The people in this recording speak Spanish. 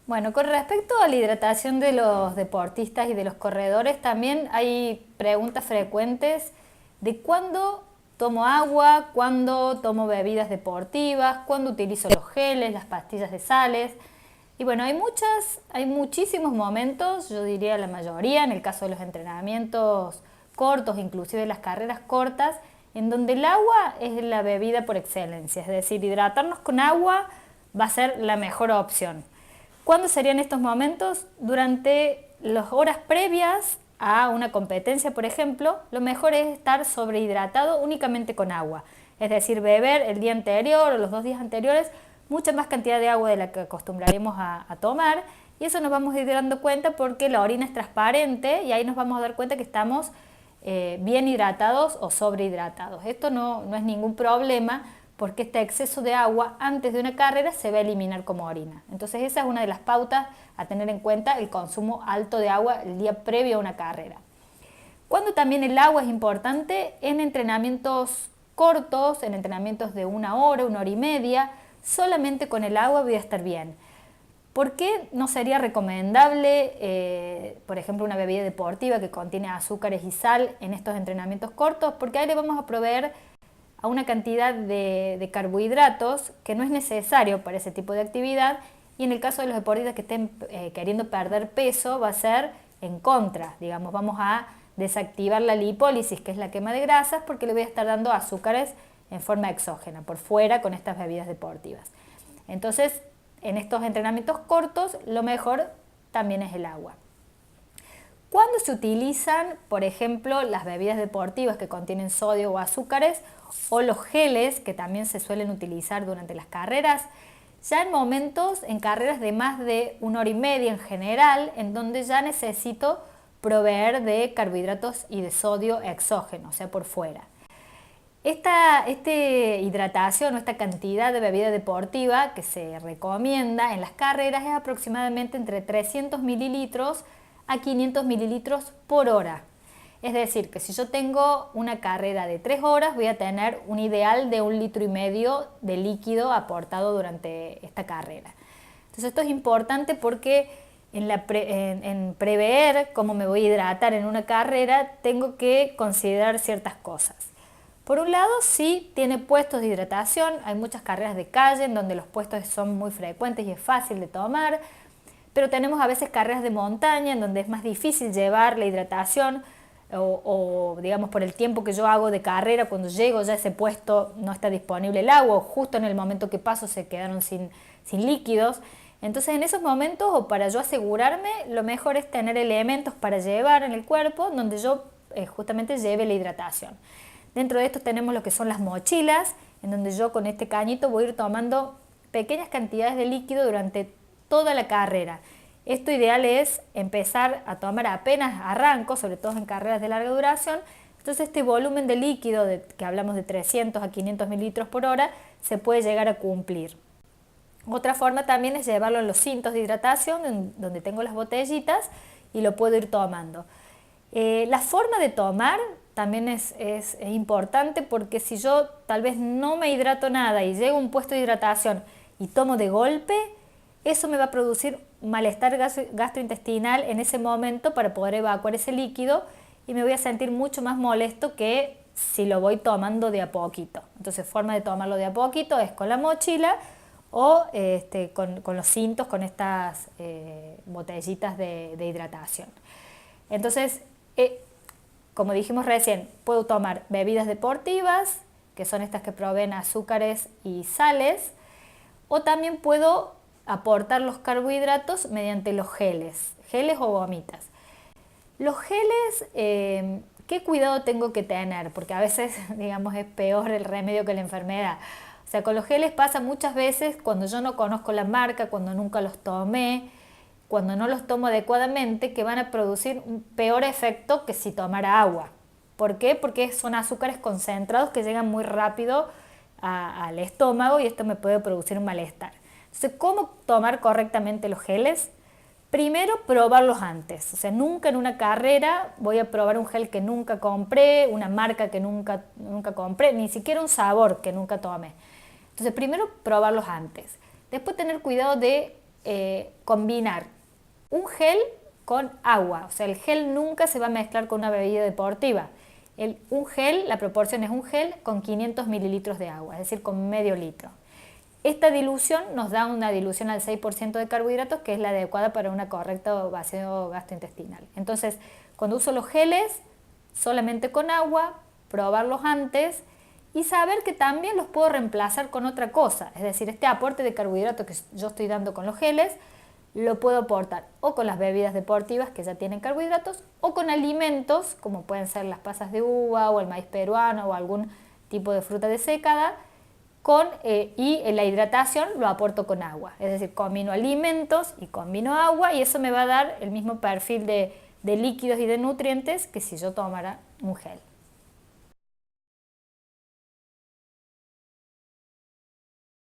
Bueno, con respecto a la hidratación de los deportistas y de los corredores, también hay preguntas frecuentes de cuándo tomo agua, cuándo tomo bebidas deportivas, cuándo utilizo los geles, las pastillas de sales. Y bueno, hay muchísimos momentos, yo diría la mayoría, en el caso de los entrenamientos cortos, inclusive las carreras cortas, en donde el agua es la bebida por excelencia, es decir, hidratarnos con agua va a ser la mejor opción. ¿Cuándo serían estos momentos? Durante las horas previas a una competencia, por ejemplo, lo mejor es estar sobrehidratado únicamente con agua. Es decir, beber el día anterior o los 2 días anteriores mucha más cantidad de agua de la que acostumbraríamos a tomar, y eso nos vamos a ir dando cuenta porque la orina es transparente y ahí nos vamos a dar cuenta que estamos bien hidratados o sobrehidratados. Esto no es ningún problema porque este exceso de agua antes de una carrera se va a eliminar como orina. Entonces esa es una de las pautas a tener en cuenta, el consumo alto de agua el día previo a una carrera. Cuando también el agua es importante en entrenamientos cortos, en entrenamientos de 1 hora y media, solamente con el agua voy a estar bien. ¿Por qué no sería recomendable, por ejemplo, una bebida deportiva que contiene azúcares y sal en estos entrenamientos cortos? Porque ahí le vamos a proveer a una cantidad de carbohidratos que no es necesario para ese tipo de actividad, y en el caso de los deportistas que estén queriendo perder peso va a ser en contra, digamos, vamos a desactivar la lipólisis, que es la quema de grasas, porque le voy a estar dando azúcares en forma exógena, por fuera, con estas bebidas deportivas. Entonces, en estos entrenamientos cortos, lo mejor también es el agua. ¿Cuándo se utilizan, por ejemplo, las bebidas deportivas que contienen sodio o azúcares, o los geles que también se suelen utilizar durante las carreras? Ya en momentos, en carreras de más de 1 hora y media en general, en donde ya necesito proveer de carbohidratos y de sodio exógeno, o sea, por fuera. Esta hidratación o esta cantidad de bebida deportiva que se recomienda en las carreras es aproximadamente entre 300 mililitros a 500 mililitros por hora. Es decir, que si yo tengo una carrera de 3 horas, voy a tener un ideal de 1,5 litros de líquido aportado durante esta carrera. Entonces esto es importante porque en prever cómo me voy a hidratar en una carrera, tengo que considerar ciertas cosas. Por un lado, sí tiene puestos de hidratación, hay muchas carreras de calle en donde los puestos son muy frecuentes y es fácil de tomar, pero tenemos a veces carreras de montaña en donde es más difícil llevar la hidratación o digamos por el tiempo que yo hago de carrera, cuando llego ya a ese puesto no está disponible el agua, o justo en el momento que paso se quedaron sin líquidos. Entonces en esos momentos, o para yo asegurarme, lo mejor es tener elementos para llevar en el cuerpo donde yo justamente lleve la hidratación. Dentro de esto tenemos lo que son las mochilas, en donde yo con este cañito voy a ir tomando pequeñas cantidades de líquido durante toda la carrera. Esto ideal es empezar a tomar apenas arranco, sobre todo en carreras de larga duración. Entonces este volumen de líquido, que hablamos de 300 a 500 mililitros por hora, se puede llegar a cumplir. Otra forma también es llevarlo en los cintos de hidratación, donde tengo las botellitas, y lo puedo ir tomando. La forma de tomar también es importante, porque si yo tal vez no me hidrato nada y llego a un puesto de hidratación y tomo de golpe, eso me va a producir malestar gastrointestinal en ese momento para poder evacuar ese líquido, y me voy a sentir mucho más molesto que si lo voy tomando de a poquito. Entonces, forma de tomarlo de a poquito es con la mochila o con los cintos, con estas botellitas de hidratación. Entonces, como dijimos recién, puedo tomar bebidas deportivas, que son estas que proveen azúcares y sales, o también puedo aportar los carbohidratos mediante los geles o gomitas. Los geles, ¿qué cuidado tengo que tener? Porque a veces, digamos, es peor el remedio que la enfermedad. O sea, con los geles pasa muchas veces cuando yo no conozco la marca, cuando nunca los tomé, cuando no los tomo adecuadamente, que van a producir un peor efecto que si tomara agua. ¿Por qué? Porque son azúcares concentrados que llegan muy rápido al estómago, y esto me puede producir un malestar. Entonces, ¿cómo tomar correctamente los geles? Primero, probarlos antes. O sea, nunca en una carrera voy a probar un gel que nunca compré, una marca que nunca compré, ni siquiera un sabor que nunca tomé. Entonces, primero, probarlos antes. Después, tener cuidado de combinar un gel con agua, o sea, el gel nunca se va a mezclar con una bebida deportiva. Un gel, la proporción es un gel con 500 mililitros de agua, es decir, con medio litro. Esta dilución nos da una dilución al 6% de carbohidratos, que es la adecuada para una correcta vacío gastrointestinal. Entonces, cuando uso los geles, solamente con agua, probarlos antes y saber que también los puedo reemplazar con otra cosa. Es decir, este aporte de carbohidratos que yo estoy dando con los geles, lo puedo aportar o con las bebidas deportivas que ya tienen carbohidratos o con alimentos como pueden ser las pasas de uva o el maíz peruano o algún tipo de fruta desecada y la hidratación lo aporto con agua, es decir, combino alimentos y combino agua y eso me va a dar el mismo perfil de líquidos y de nutrientes que si yo tomara un gel.